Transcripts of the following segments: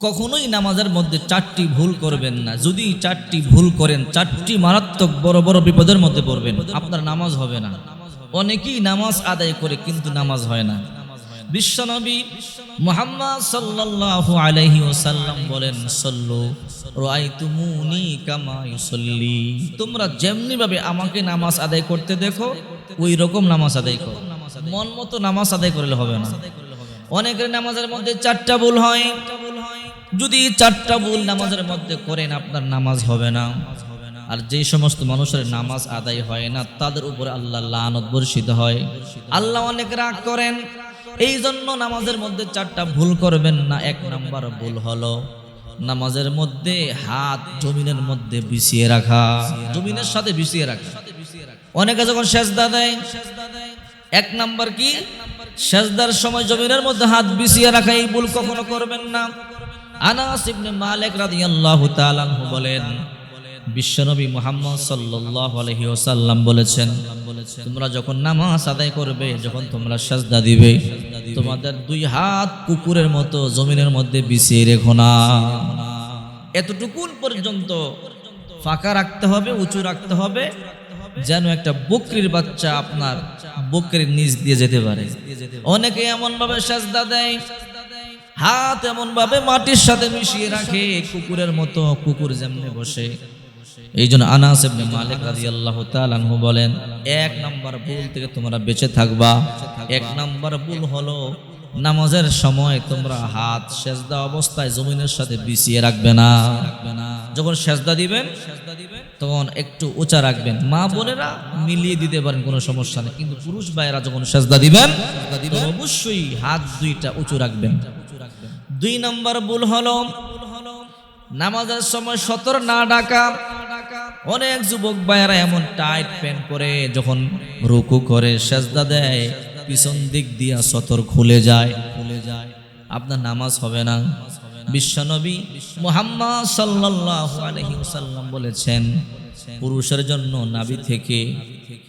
কখনোই নামাজের মধ্যে চারটি ভুল করবেন না। যদি চারটি ভুল করেন, চারটি মারাত্মক বড় বড় বিপদের মধ্যে পড়বেন, আপনার নামাজ হবে না। অনেকেই নামাজ আদায় করে কিন্তু নামাজ হয় না। বিশ্বনবী মুহাম্মদ সাল্লাল্লাহু আলাইহি ওয়াসাল্লাম বলেন, সল্লু রাআইতুমুনি কামা ইউসাল্লি, তোমরা যেমনি ভাবে আমাকে নামাজ আদায় করতে দেখো ওই রকম নামাজ আদায় করো। মন মতো নামাজ আদায় করলে হবে না। অনেকের নামাজের মধ্যে চারটা ভুল হয়। যদি চারটা ভুল নামাজের মধ্যে করেন আপনার নামাজ হবে না। আর যে সমস্ত মানুষের নামাজ আদায় হয় না তাদের উপরে আল্লাহ লানত বর্ষিত হয়, আল্লাহ অনেক রাগ করেন। এই জন্য নামাজের মধ্যে চারটা ভুল করবেন না। এক নাম্বার ভুল হলো নামাজের মধ্যে হাত জমিনের মধ্যে বিছিয়ে রাখা, জমিনের সাথে বিছিয়ে রাখা। অনেকে যখন সেজদা দেয়, এক নাম্বার কি, সেজদার সময় জমিনের মধ্যে হাত বিছিয়ে রাখা, এই ভুল কখনো করবেন না। আনাস ইবনে মালিক রাদিয়াল্লাহু তাআলা আনহু বলেন, বিশ্বনবী মুহাম্মদ সাল্লাল্লাহু আলাইহি ওয়াসাল্লাম বলেছেন, তোমরা যখন নামাজ আদায় করবে, যখন তোমরা সিজদা দিবে, তোমাদের দুই হাত কুকুরের মতো জমিনের মধ্যে বিছিয়ে রেখো না। এতটুকুন পর্যন্ত ফাঁকা রাখতে হবে, উঁচু রাখতে হবে, যেন একটা বকরির বাচ্চা আপনার বকরির নিচ দিয়ে যেতে পারে। অনেকে এমন ভাবে সিজদা দেয়, হাত এমন ভাবে মাটির সাথে মিশিয়ে রাখে কুকুরের মতো, কুকুর যেমনে বসে। এই জন্য আনাস ইবনে মালিক রাদিয়াল্লাহু তাআলা আনহু বলেন, এক নাম্বার ভুল থেকে তোমরা বেঁচে থাকবা। এক নাম্বার ভুল হলো নামাজের সময় তোমরা হাত সেজদা অবস্থায় জমিনের সাথে বিছিয়ে রাখবে না। যখন সেজদা দিবেন তখন একটু উঁচা রাখবেন। মা বোনেরা মিলিয়ে দিতে পারেন, কোনো সমস্যা নেই, কিন্তু পুরুষ ভাইয়েরা যখন সেজদা দিবেন অবশ্যই হাত দুইটা উঁচু রাখবেন। দুই নাম্বার ভুল হলো নামাজের সময় সতর না ডাকা। অনেক যুবক ভাইয়েরা এমন টাইট প্যান্ট পরে যখন রুকু করে সেজদা দেয়, পিছন দিক দিয়া সতর খুলে যায়, আপনার নামাজ হবে না। বিশ্বনবী মুহাম্মদ সাল্লাল্লাহু আলাইহি ওয়াসাল্লাম বলেছেন, পুরুষের জন্য নাভি থেকে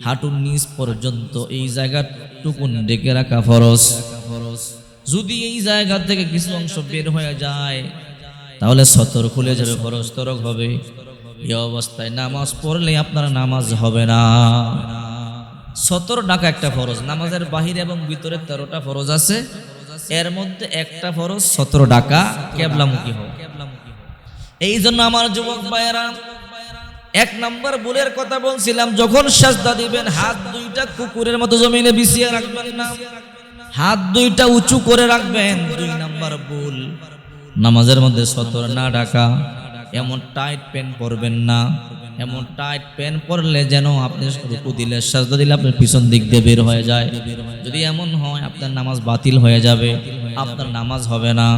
হাঁটুর নিচ পর্যন্ত এই জায়গাটুকু ঢেকে রাখা ফরজ। যদি এই জায়গা থেকে কিছু অংশ বের হয়ে যায় তাহলে সতর খুলে যাবে, ফরজ তরক হবে। এই অবস্থায় নামাজ পড়লে আপনার নামাজ হবে না। সতর ডাকা একটা ফরজ। নামাজের বাহিরে এবং ভিতরে 13টা ফরজ আছে, এর মধ্যে একটা ফরজ সতর ডাকা, কিবলামুখী হও। এই জন্য আমার যুবক ভাইয়েরা, এক নাম্বার ভুলের কথা বলছিলাম, যখন সিজদা দিবেন হাত দুইটা কুকুরের মতো জমিনে বিছিয়ে রাখবেন না, হাত দুইটা উঁচু করে রাখবেন। দুই নাম্বার ভুল নামাজের মধ্যে সতর না ডাকা। এমন টাইট প্যান্ট পরবেন না। এমন টাইট প্যান্ট পরলে যেন আপনি রুকু দিলে, সিজদা দিলে আপনার পিছন দিক দিয়ে বের হয়ে যায়। যদি এমন হয় আপনার নামাজ বাতিল হয়ে যাবে, আপনার নামাজ হবে না।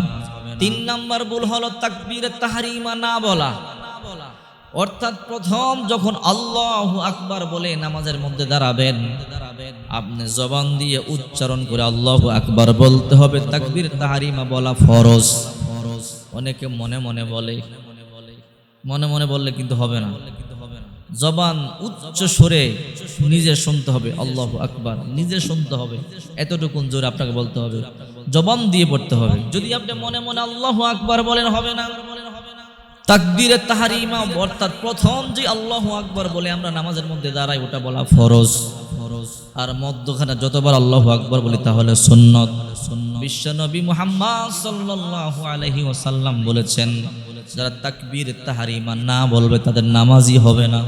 তিন নাম্বার ভুল হলো তাকবীরে তাহরিমা না বলা। অর্থাৎ প্রথম যখন আল্লাহু আকবার বলে নামাজের মধ্যে দাঁড়াবেন, আপনি জবান দিয়ে উচ্চারণ করে আল্লাহু আকবার বলতে হবে। তাকবীর তাহরিমা বলা ফরজ। অনেকে মনে মনে বলে, মনে মনে বললে কিন্তু হবে না। জবান উচ্চ সুরে নিজে শুনতে হবে, আল্লাহু আকবার নিজে শুনতে হবে, এতটুকুন জোরে আপনাকে বলতে হবে, জবান দিয়ে পড়তে হবে। যদি আপনি মনে মনে আল্লাহু আকবার বলেন হবে না। তাকবীরে তাহরিমা অর্থাৎ প্রথম যে আল্লাহু আকবার বলে আমরা নামাজের মধ্যে দাঁড়াই, ওটা বলা ফরজ। আর মধ্যখানে যতবার আল্লাহু আকবার বলি তাহলে সুন্নত। বিশ্বনবী মুহাম্মদ সাল্লাল্লাহু আলাইহি ওয়াসাল্লাম বলেছেন, যারা তাকবীর তাহরিমা না বলবে তাদের নামাজই হবে না।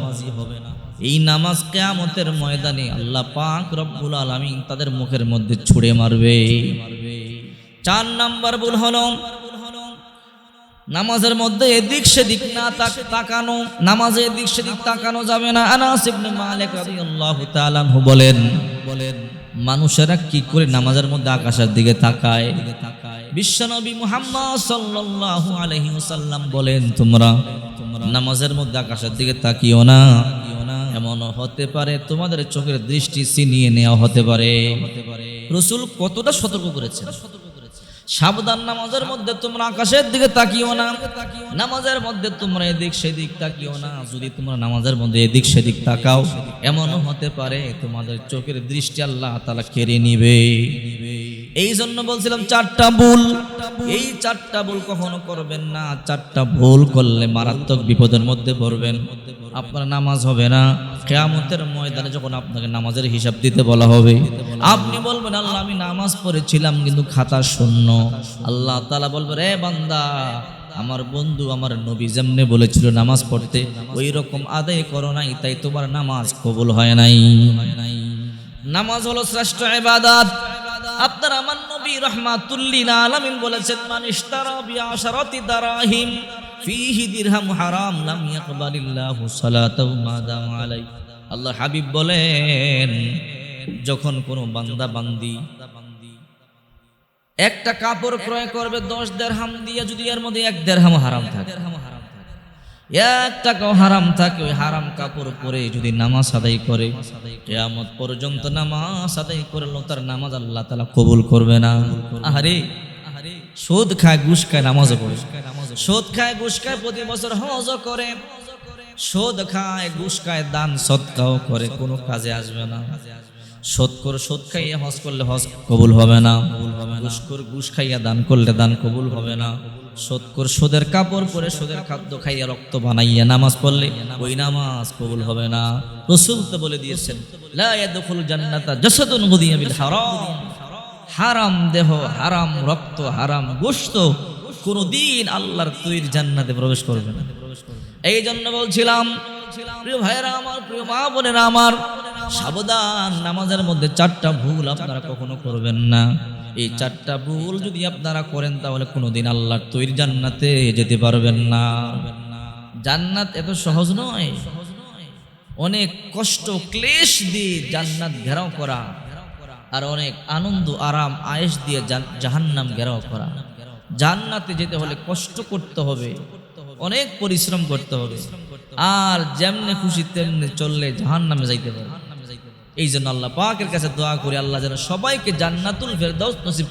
এই নামাজ কিয়ামতের ময়দানে আল্লাহ পাক রব্বুল আলামিন তাদের মুখের মধ্যে ছুঁড়ে মারবে। চার নাম্বার ভুল হলো নামাজের মধ্যে এদিক সেদিক না তাকানো। নামাজে এদিক সেদিক তাকানো যাবে না। আনাস ইবনে মালিক রাদিয়াল্লাহু তাআলা আনহু বলেন, মানুষেরা কি করে নামাজের মধ্যে আকাশের দিকে তাকায়? বিশ্বনবী মুহাম্মদ সাল্লাল্লাহু আলাইহি ওয়াসাল্লাম বলেন, তোমরা নামাজের মধ্যে আকাশের দিকে তাকিও না। এমন হতে পারে তোমাদের চোখের দৃষ্টি ছিনিয়ে নেওয়া হতে পারে। রাসূল কতটা সতর্ক করেছেন, সাবধান, নামাজের মধ্যে তোমরা আকাশের দিকে তাকিও না, নামাজের মধ্যে তোমরা এদিক সেদিক তাকিও না। যদি তোমরা নামাজের মধ্যে এদিক সেদিক তাকাও, এমনও হতে পারে তোমাদের চোখের দৃষ্টি আল্লাহ তাআলা কেড়ে নিবে। এই জন্য বলছিলাম চারটা ভুল, এই চারটা ভুল কখনো করবেন না। চারটা ভুল করলে মারাত্মক বিপদের মধ্যে পড়বেন, আপনার নামাজ হবে না। কিয়ামতের ময়দানে যখন আপনাকে নামাজের হিসাব দিতে বলা হবে, আপনি বলবেন আল্লাহ আমি নামাজ পড়েছিলাম কিন্তু খাতা শূন্য। আল্লাহ তাআলা বলবে রে বান্দা, আমার বন্ধু আমার নবী যেমনে বলেছিল নামাজ পড়তে ওই রকম আদায় করো নাই, তাই তোমার নামাজ কবুল হয় নাই। নামাজ হলো শ্রেষ্ঠ ইবাদত। আপনার আমার নবী রাহমাতুল লিল আলামিন বলেছেন মান ইশতারা বিআশারাতি দারাহিম ফীহি দিরহাম হারাম লাম ইয়াকবালিল্লাহু সালাতাহু মা দামা আলাই। আল্লাহ হাবিব বলেন যখন কোনো বান্দা বান্দি একটা কাপড় ক্রয় করবে 10 দিরহাম দিয়ে, যদি এর মধ্যে 1 দিরহাম হারাম থাকে, 1 টাকাও হারাম থাকে, ওই হারাম কাপড় পরে যদি নামাজ আদায় করে কিয়ামত পর্যন্ত নামাজ আদায় করলো তার নামাজ আল্লাহ তাআলা কবুল করবে না। আহারে সুদ খায় ঘুষ খায় নামাজও পড়ে, সুদ খায় ঘুষ খায় প্রতি বছর হজও করে, সুদ খায় ঘুষ খায় দান সদকাও করে, কোনো কাজে আসবে না। সুদ খাইয়া হজ করলে হজ কবুল হবে না, ঘুষ খাইয়া দান করলে দান কবুল হবে না। সুদের কাপড় পরে সুদের খাদ্য খাইয়া রক্ত বানাইয়া নামাজ পড়লে ওই নামাজ কবুল হবে না। রাসূল তো বলে দিয়েছেন লা ইয়াদখুল জান্নাতা জাসাদুন গুদিয়া বিল হারাম, হারাম দেহ হারাম রক্ত হারাম গোশত কোনদিন আল্লাহর তৈরি জান্নাতে প্রবেশ করবে না। এই জন্য বলছিলাম প্রিয় ভাইরা আমার, প্রিয় মা বোনেরা আমার, সাবধান, নামাজের মধ্যে 4টা ভুল আপনারা কখনো করবেন না। এই 4টা ভুল যদি আপনারা করেন তাহলে কোনোদিন আল্লাহর তৈরি জান্নাতে যেতে পারবেন না। জান্নাত এত সহজ নয়, অনেক কষ্ট ক্লেশ দিয়ে জান্নাত ঘেরাও করা, আর অনেক আনন্দ আরাম আয়েশ দিয়ে জাহান্নাম ঘেরাও করা। জান্নাতে যেতে হলে কষ্ট করতে হবে, অনেক পরিশ্রম করতে হবে, আর যেমনে খুশি তেমনি চললে জাহান্নামে যাইতে পারে। এই জন্য আল্লাহ পাকের কাছে দোয়া করি আল্লাহ যেন সবাইকে জান্নাতুল ফেরদাউস নসিব